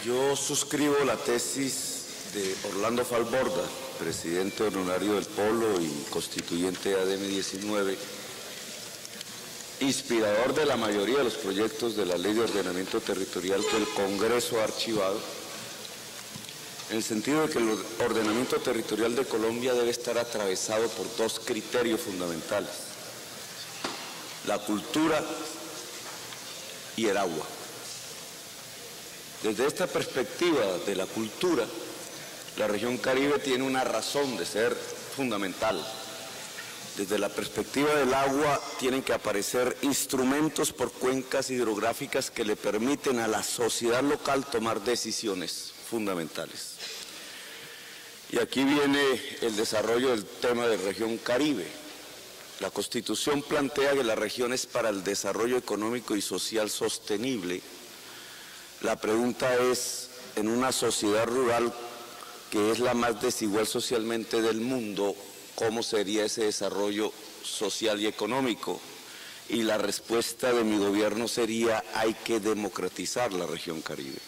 Yo suscribo la tesis de Orlando Falborda, presidente honorario del Polo y constituyente de ADM 19, inspirador de la mayoría de los proyectos de la Ley de Ordenamiento Territorial que el Congreso ha archivado, en el sentido de que el ordenamiento territorial de Colombia debe estar atravesado por dos criterios fundamentales: la cultura y el agua. Desde esta perspectiva de la cultura, la región Caribe tiene una razón de ser fundamental. Desde la perspectiva del agua tienen que aparecer instrumentos por cuencas hidrográficas que le permiten a la sociedad local tomar decisiones fundamentales. Y aquí viene el desarrollo del tema de región Caribe. La Constitución plantea que la región es para el desarrollo económico y social sostenible. La pregunta es, en una sociedad rural que es la más desigual socialmente del mundo, ¿cómo sería ese desarrollo social y económico? Y la respuesta de mi gobierno sería: hay que democratizar la región Caribe.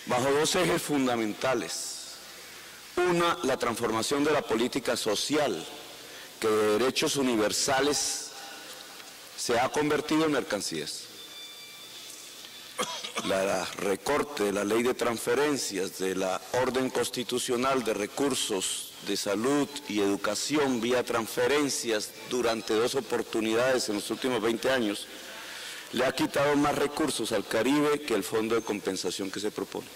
Bajo dos ejes fundamentales. Una, la transformación de la política social, que de derechos universales se ha convertido en mercancías. La recorte de la ley de transferencias, de la orden constitucional de recursos de salud y educación vía transferencias durante dos oportunidades en los últimos 20 años, le ha quitado más recursos al Caribe que el fondo de compensación que se propone.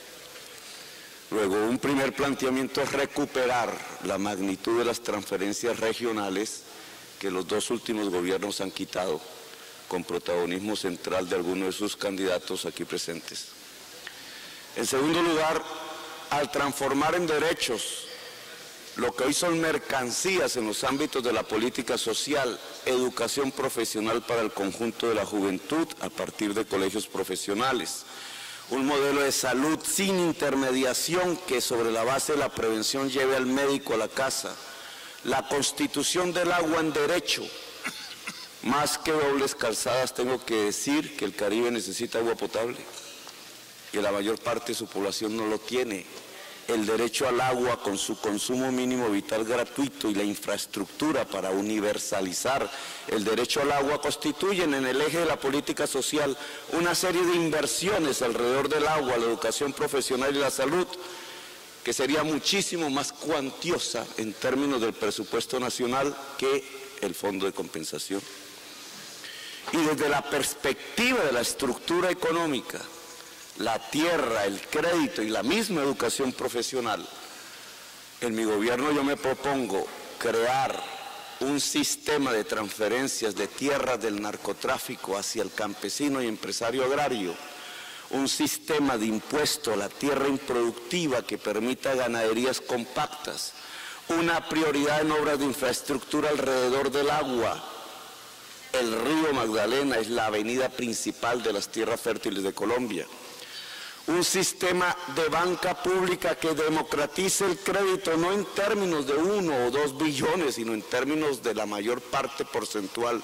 Luego, un primer planteamiento es recuperar la magnitud de las transferencias regionales que los dos últimos gobiernos han quitado, con protagonismo central de algunos de sus candidatos aquí presentes. En segundo lugar, al transformar en derechos lo que hoy son mercancías en los ámbitos de la política social, educación profesional para el conjunto de la juventud a partir de colegios profesionales, un modelo de salud sin intermediación que sobre la base de la prevención lleve al médico a la casa, la constitución del agua en derecho. Más que dobles calzadas, tengo que decir que el Caribe necesita agua potable, que la mayor parte de su población no lo tiene. El derecho al agua con su consumo mínimo vital gratuito y la infraestructura para universalizar el derecho al agua constituyen en el eje de la política social una serie de inversiones alrededor del agua, la educación profesional y la salud, que sería muchísimo más cuantiosa en términos del presupuesto nacional que el fondo de compensación. Y desde la perspectiva de la estructura económica, la tierra, el crédito y la misma educación profesional, en mi gobierno yo me propongo crear un sistema de transferencias de tierras del narcotráfico hacia el campesino y empresario agrario, un sistema de impuesto a la tierra improductiva que permita ganaderías compactas, una prioridad en obras de infraestructura alrededor del agua. El río Magdalena es la avenida principal de las tierras fértiles de Colombia. Un sistema de banca pública que democratice el crédito, no en términos de 1 o 2 billones, sino en términos de la mayor parte porcentual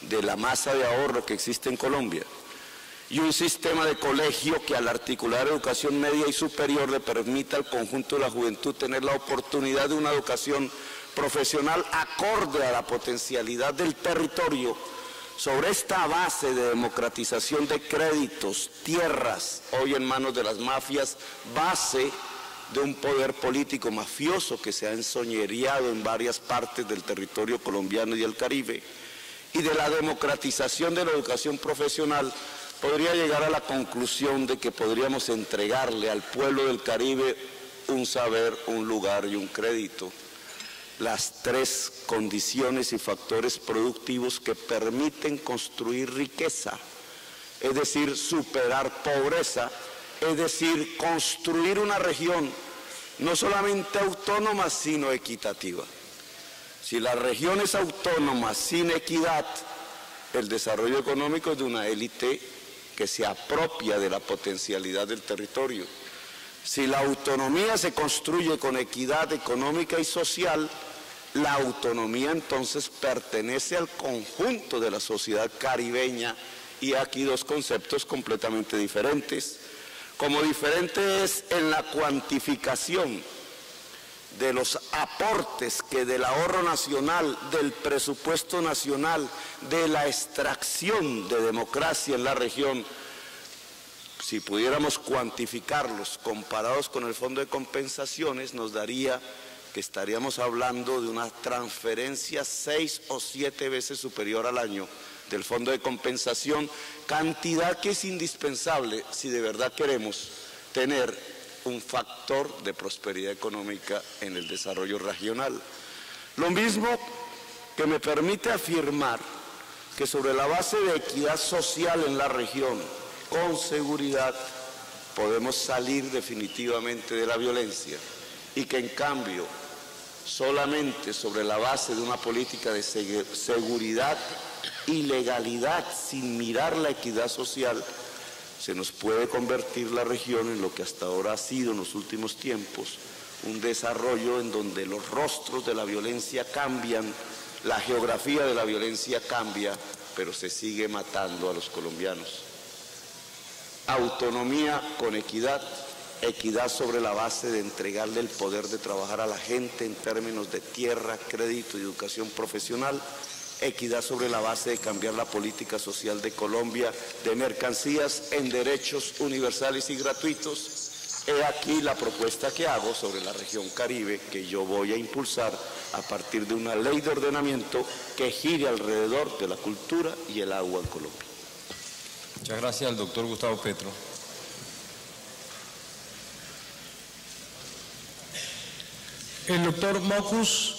de la masa de ahorro que existe en Colombia. Y un sistema de colegio que al articular educación media y superior le permita al conjunto de la juventud tener la oportunidad de una educación profesional acorde a la potencialidad del territorio. Sobre esta base de democratización de créditos, tierras, hoy en manos de las mafias, base de un poder político mafioso que se ha ensoñereado en varias partes del territorio colombiano y del Caribe, y de la democratización de la educación profesional, podría llegar a la conclusión de que podríamos entregarle al pueblo del Caribe un saber, un lugar y un crédito. Las tres condiciones y factores productivos que permiten construir riqueza, es decir, superar pobreza, es decir, construir una región no solamente autónoma, sino equitativa. Si la región es autónoma sin equidad, el desarrollo económico es de una élite que se apropia de la potencialidad del territorio. Si la autonomía se construye con equidad económica y social, la autonomía entonces pertenece al conjunto de la sociedad caribeña, y aquí dos conceptos completamente diferentes. como diferente es en la cuantificación de los aportes que del ahorro nacional, del presupuesto nacional, de la extracción de democracia en la región, si pudiéramos cuantificarlos comparados con el Fondo de Compensaciones, nos daría que estaríamos hablando de una transferencia 6 o 7 veces superior al año del Fondo de Compensación, cantidad que es indispensable si de verdad queremos tener un factor de prosperidad económica en el desarrollo regional. Lo mismo que me permite afirmar que sobre la base de equidad social en la región, con seguridad, podemos salir definitivamente de la violencia y que en cambio solamente sobre la base de una política de seguridad y legalidad sin mirar la equidad social se nos puede convertir la región en lo que hasta ahora ha sido en los últimos tiempos, un desarrollo en donde los rostros de la violencia cambian, la geografía de la violencia cambia, pero se sigue matando a los colombianos. Autonomía con equidad, equidad sobre la base de entregarle el poder de trabajar a la gente en términos de tierra, crédito y educación profesional, equidad sobre la base de cambiar la política social de Colombia de mercancías en derechos universales y gratuitos. He aquí la propuesta que hago sobre la región Caribe, que yo voy a impulsar a partir de una ley de ordenamiento que gire alrededor de la cultura y el agua en Colombia. Muchas gracias al doctor Gustavo Petro. El doctor Mocus